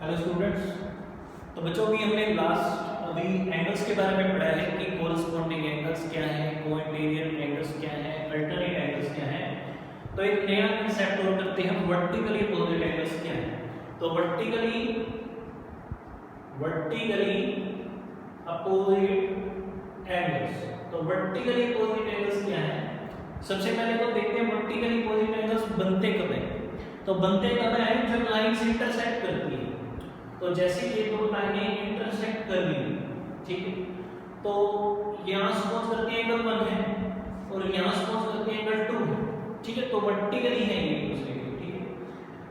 Hello students. तो बच्चों भी हमने लास्ट अभी एंगल्स के बारे में पढ़ा है कि कोरस्पॉन्डिंग एंगल्स क्या है, कोइंटीरियर एंगल्स क्या है, अल्टरनेट एंगल्स क्या है। तो एक नया कंसेप्ट और करते हैं, वर्टिकली अपोजिट एंगल्स क्या है। तो वर्टिकली अपोजिट एंगल्स, तो वर्टिकली अपोजिट एंगल्स क्या है। सबसे पहले तो देखते हैं वर्टिकली अपोजिट एंगल्स बनते कब है। तो बनते कब है जब लाइंस इंटरसेक्ट करती है। तो जैसे ये दो लाइनें इंटरसेक्ट कर रही है, ठीक है, तो यहां सपोज करते हैं एंगल 1 है और यहां सपोज करते हैं एंगल 2 है, ठीक है। तो वर्टिकली है ये दूसरे के, ठीक है।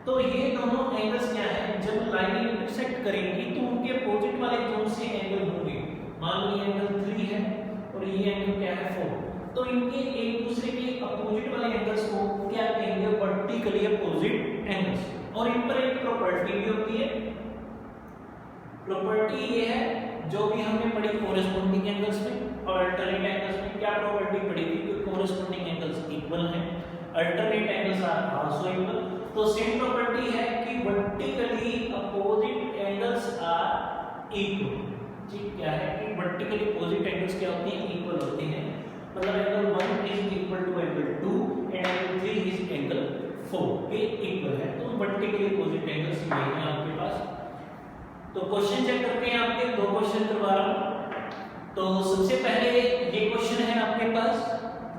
तो ये दोनों एंगल्स क्या है, जब लाइनें इंटरसेक्ट करेंगी तो उनके अपोजिट वाले जोन से एंगल होंगे। मान लो ये एंगल 3 है और ये एंगल क्या है 4। तो इनके एक दूसरे के अपोजिट वाले एंगल्स को क्या कहेंगे, वर्टिकली अपोजिट एंगल्स। और इन पर एक प्रॉपर्टी भी होती है। प्रॉपर्टी ये है जो भी हमने पढ़ी कोरेस्पोंडिंग एंगल्स में और अल्टरनेट एंगल्स में। क्या प्रॉपर्टी पढ़ी थी कि कोरेस्पोंडिंग एंगल्स इक्वल हैं, alternate angles are also equal. तो सेम प्रॉपर्टी है कि vertically opposite angles are equal. ठीक, क्या है कि वर्टिकली अपोजिट एंगल्स क्या होते हैं, इक्वल होते हैं। मतलब angle 1 is equal to angle 2 and angle 3 is angle 4 के इक्वल है। तो वर्टिकली अपोजिट एंगल्स ये हैं आपके पास। तो क्वेश्चन चेक करते हैं, आपके दो क्वेश्चन करवा रहा हूं। तो सबसे पहले ये क्वेश्चन है आपके पास,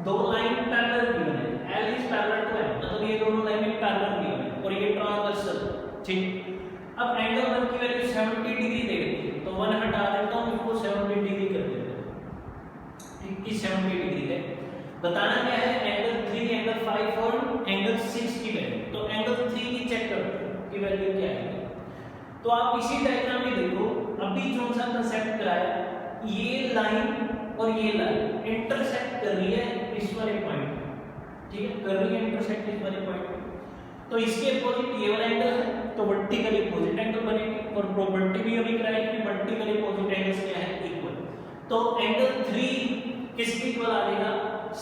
दो लाइन पैरेलल गिवन है, L is parallel to M, मतलब ये दोनों लाइनें पैरेलल गिवन है और ये ट्रांसवर्सल, ठीक। अब एंगल 1 की वैल्यू 70 डिग्री दे रही है, तो 1 हटा देता हूं, इसको 70 डिग्री कर देते हैं। 70 डिग्री है। बताना क्या है, एंगल 3, एंगल 5 और एंगल 6 की वैल्यू। तो एंगल 3 की चेक करते हैं कि वैल्यू क्या है। तो आप इसी डायग्राम में देखो, अभी जो सा कंसेप्ट कराया, ये लाइन और ये लाइन इंटरसेक्ट कर रही है इस वाले पॉइंट, ठीक है, कर रही है इंटरसेक्ट इस वाले पॉइंट। तो इसके अपोजिट ये वाला एंगल है, तो वर्टिकली अपोजिट एंगल बनेगी। और प्रॉपर्टी भी अभी कराई कि वर्टिकली अपोजिट एंगल्स क्या है, इक्वल। तो एंगल 3 किसके इक्वल आएगा,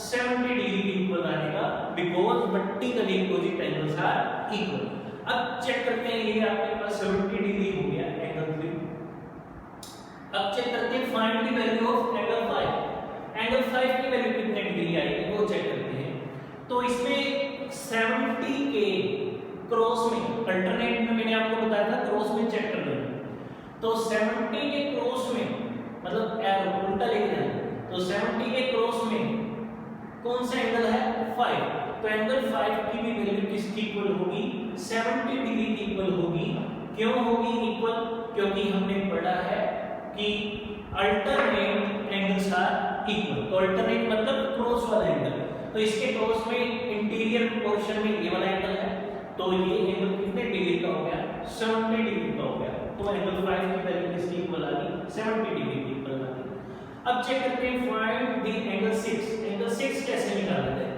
70 डिग्री के इक्वल आएगा, because vertically opposite angles are equal. अब चेक करते हैं, ये आपके पास 70 डिग्री हो गया एंगल 3। अब चेक करते हैं find the value of angle 5। Angle 5 की वैल्यू कितने डिग्री आएगी वो चेक करते हैं। तो इसमें 70 के क्रॉस में, अल्टरनेट में मैंने आपको बताया था क्रॉस में चेक कर लेना। तो 70 के क्रॉस में, मतलब एरो उल्टा लेके जाना, तो 70 के क्रॉस में कौन सा एंगल है, 5। तो एंगल 5 की भी वैल्यू किसकी इक्वल होगी, 70 डिग्री की इक्वल होगी। क्यों होगी इक्वल, क्योंकि हमने पढ़ा है कि अल्टरनेट एंगल्स आर इक्वल। तो अल्टरनेट मतलब क्रॉस वाला एंगल, तो इसके क्रॉस में इंटीरियर पोर्शन में ये वाला एंगल है, तो ये एंगल कितने डिग्री का हो गया, 70 डिग्री का हो गया। तो एंगल 5 की वैल्यू किसकी इक्वल आ गई, 70 डिग्री की इक्वल आ गई। अब चेक करते हैं फाइंड द एंगल 6। एंगल 6 कैसे निकालते हैं।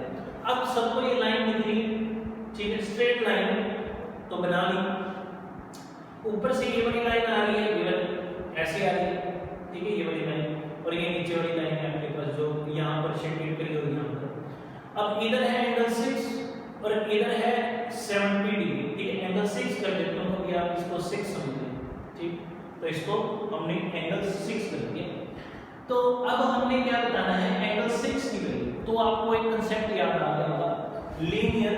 अब सबको ये लाइन दिख रही है, ठीक है, स्ट्रेट लाइन, तो बना ली। ऊपर से ये वाली लाइन आ रही है, ये ऐसे आ रही है, ठीक है, ये वाली लाइन, और ये नीचे वाली लाइन है आपके पास जो यहाँ पर शेडेड करी हुई है। अब इधर है एंगल 6 और इधर है 70 डिग्री, ठीक है। एंगल 6 कर देता हूँ कि आप इसको 6 समझ लें, ठीक। तो इसको हमने एंगल 6 कर दिया। तो अब हमने क्या बताना है, एंगल 6 की वैल्यू। तो आपको एक कंसेप्ट याद आ गया होगा, लीनियर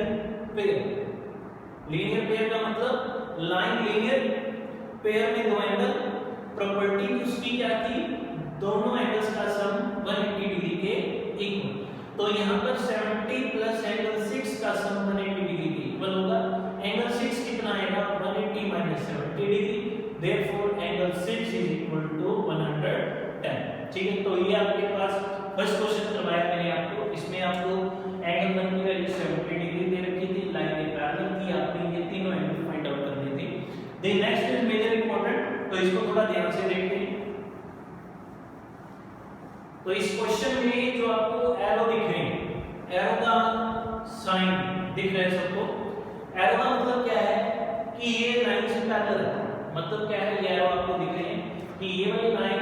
पेयर। लीनियर पेयर का मतलब लाइन लीनियर, पेयर में दो एंगल। प्रॉपर्टी उसकी क्या थी, दोनों एंगल्स का सम 180 डिग्री के इक्वल। तो यहाँ पर 70 प्लस एंगल 6 का सम 180 डिग्री के इक्वल होगा। एंगल 6 कितना आएगा, 180 minus 70 degree, therefore angle 6 is equal to 110, ठीक है। तो ये आपके पास फर्स्ट क्वेश्चन करवाया मैंने आपको। इसमें आपको एंगल 1 की वैल्यू 70 डिग्री दे रखी थी, लाइन पैरेलल थी, आपने ये तीनों एंगल फाइंड आउट करने थे। The next is major important, तो इसको थोड़ा ध्यान से देखते हैं। तो इस क्वेश्चन में जो आपको एरो दिख रहे हैं, एरो का साइन दिख रहा है सबको। एरो का मतलब क्या है कि ये लाइन से पैरेलल है। मतलब क्या है, ये एरो आपको दिख रहे हैं कि ये वाली लाइन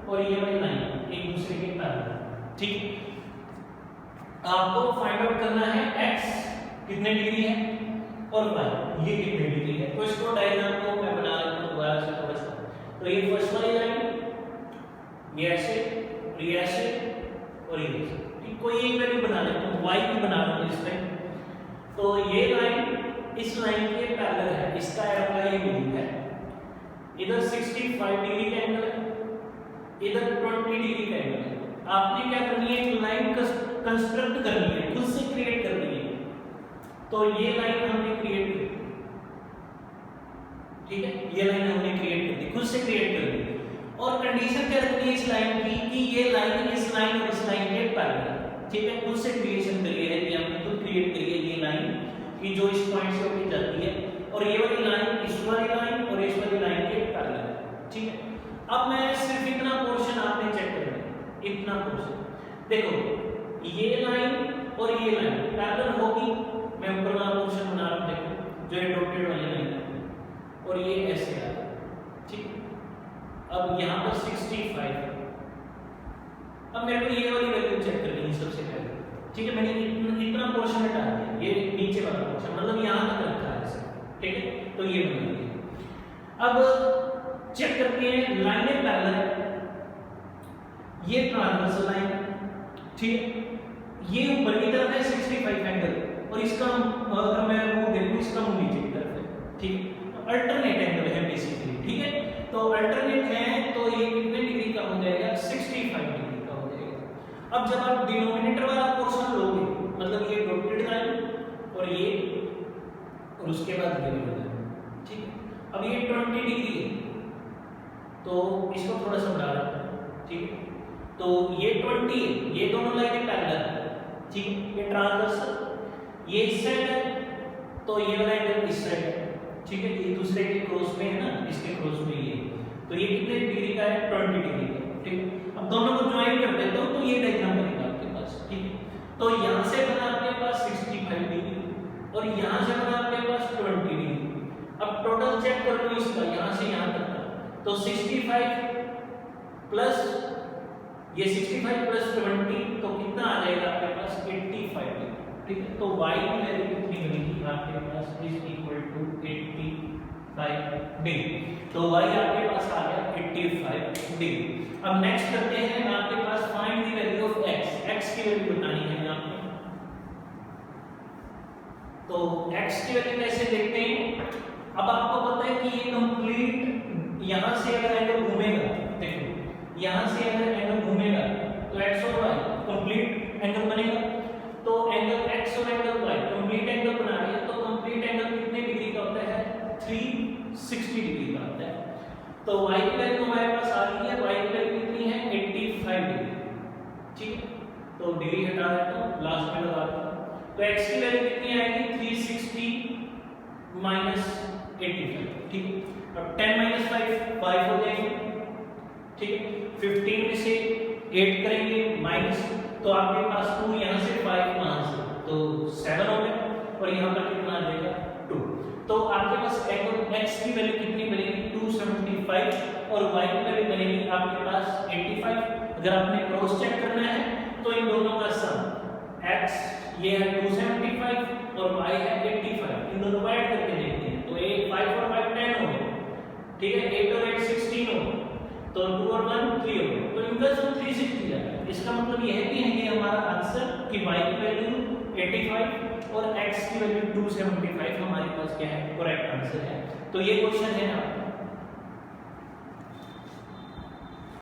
और ये वाली लाइन एक दूसरे के पैरेलल, ठीक। आपको फाइंड आउट करना है x कितने डिग्री है और y ये कितने डिग्री है। तो इसको डायग्राम को मैं बना लेता हूं। तो ये फर्स्ट वाली लाइन, ये ऐसे और ये ऐसे और ये ऐसे, ठीक। कोई एक वैल्यू बना लेते हैं, y की बना रहा हूं इस टाइम। तो ये लाइन इस लाइन के पैरेलल है, इसका एरो का ये बिंदु है, इधर 65 डिग्री का एंगल है, इधर 20 डिग्री का एंगल है। आपने क्या करनी है, एक लाइन कंस्ट्रक्ट करनी है, खुद से क्रिएट करनी है। तो ये लाइन हमने क्रिएट कर दी, ठीक है, ये लाइन हमने क्रिएट कर दी, खुद से क्रिएट कर दी। और कंडीशन क्या रखनी है इस लाइन की कि ये लाइन इस लाइन और इस लाइन के पैरेलल है, ठीक है। खुद से क्रिएशन करिए है, ये हमने खुद क्रिएट करी है, ये लाइन कि जो इस पॉइंट से होकर जाती है, और ये वाली लाइन इस वाली लाइन और इस वाली लाइन के पैरेलल है, ठीक है। अब मैं सिर्फ इतना पोर्शन आपने चेक करना है, इतना पोर्शन देखो, ये लाइन और ये लाइन पैरेलल होगी। मैं ऊपर वाला पोर्शन बना रहा हूं, देखो जो ये डॉटेड वाली लाइन है और ये ऐसे आ रहा है, ठीक। अब यहां पर 65, अब मेरे को ये वाली वैल्यू चेक करनी है सबसे पहले, ठीक है। मैंने इतना पोर्शन हटा दिया, ये नीचे वाला पोर्शन मतलब यहां तक रखा है ऐसे, ठीक है। तो ये बना दिया। अब चेक करते हैं, लाइनें पैरेलल है, ये ट्रांसवर्सल लाइन, ठीक है। ये ऊपर की तरफ है 65 एंगल और इसका अगर मैं मुंह देखूं, इसका मुंह नीचे की तरफ है, ठीक है। अल्टरनेट एंगल है बेसिकली, ठीक है। तो अल्टरनेट है तो ये कितने डिग्री का हो जाएगा, 65 डिग्री का हो जाएगा। अब जब आप डिनोमिनेटर वाला पोर्शन लोगे, मतलब ये डॉटेड लाइन और ये और उसके बाद ये लाइन, ठीक है। अब ये 20 डिग्री है तो इसको थोड़ा सा बढ़ा रहा हूं, ठीक है। तो ये 20 है, ये दोनों लाइनें पैरेलल है, ठीक है। ये ट्रांसवर्सल, ये इस साइड है तो ये वाला एंगल इस साइड है, ठीक है। ये दूसरे के क्रॉस में है ना, इसके क्रॉस में ये, तो ये कितने डिग्री का है, 20 डिग्री का, ठीक। अब दोनों को ज्वाइन कर देते हो तो ये डायग्राम बनेगा आपके पास, ठीक है। तो यहां से बना आपके पास 65 डिग्री और यहां से बना आपके पास 20 डिग्री। अब टोटल चेक कर लो इसका, यहां से यहां तक का, तो 65 प्लस ये 65 प्लस 20 तो कितना आ जाएगा आपके पास, 85 डिग्री, ठीक है। तो y की वैल्यू कितनी बनेगी आपके पास, इज इक्वल टू 85 डिग्री। तो y आपके पास आ गया 85 डिग्री। अब नेक्स्ट करते हैं, आपके पास find the value of x, x की वैल्यू बतानी है आपको। तो x की वैल्यू कैसे देखते हैं, अब आपको पता है कि ये कंप्लीट यहां से अगर एंगल घूमेगा, देखो यहां से अगर एंगल घूमेगा तो x और y कंप्लीट एंगल बनेगा। तो एंगल x और एंगल y कंप्लीट एंगल बना रही है, तो कंप्लीट एंगल कितने डिग्री का होता है, 360 डिग्री का होता है। तो y की वैल्यू हमारे पास आ गई है, y की वैल्यू कितनी है, 85 डिग्री, ठीक है। तो डिग्री हटा देता हूं, लास्ट में लगा दूंगा। तो x की वैल्यू कितनी आएगी, 360 माइनस 85, ठीक है। अब 10 - 5 हो जाएंगे, ठीक है। 15 में से 8 करेंगे माइनस, तो आपके पास 2, यहां से 5 वहां से, तो 7 हो गया और यहां पर कितना आ जाएगा, 2। तो आपके पास एंगल x की वैल्यू कितनी बनेगी, 275 और y की वैल्यू बनेगी आपके पास 85। अगर आपने क्रॉस चेक करना है तो इन दोनों का सम x ये है 275 और y है 85, इन दोनों को ऐड करके देखते हैं। तो 5 और 5 10 हो गए, ठीक है। 8 और 8 16 हो गए, तो 2 और 1 3 हो गए, तो इनका सम 360 है। इसका मतलब यह भी है कि हमारा आंसर कि y की वैल्यू 85 और x की वैल्यू 275 हमारे पास क्या है, करेक्ट आंसर है। तो ये क्वेश्चन है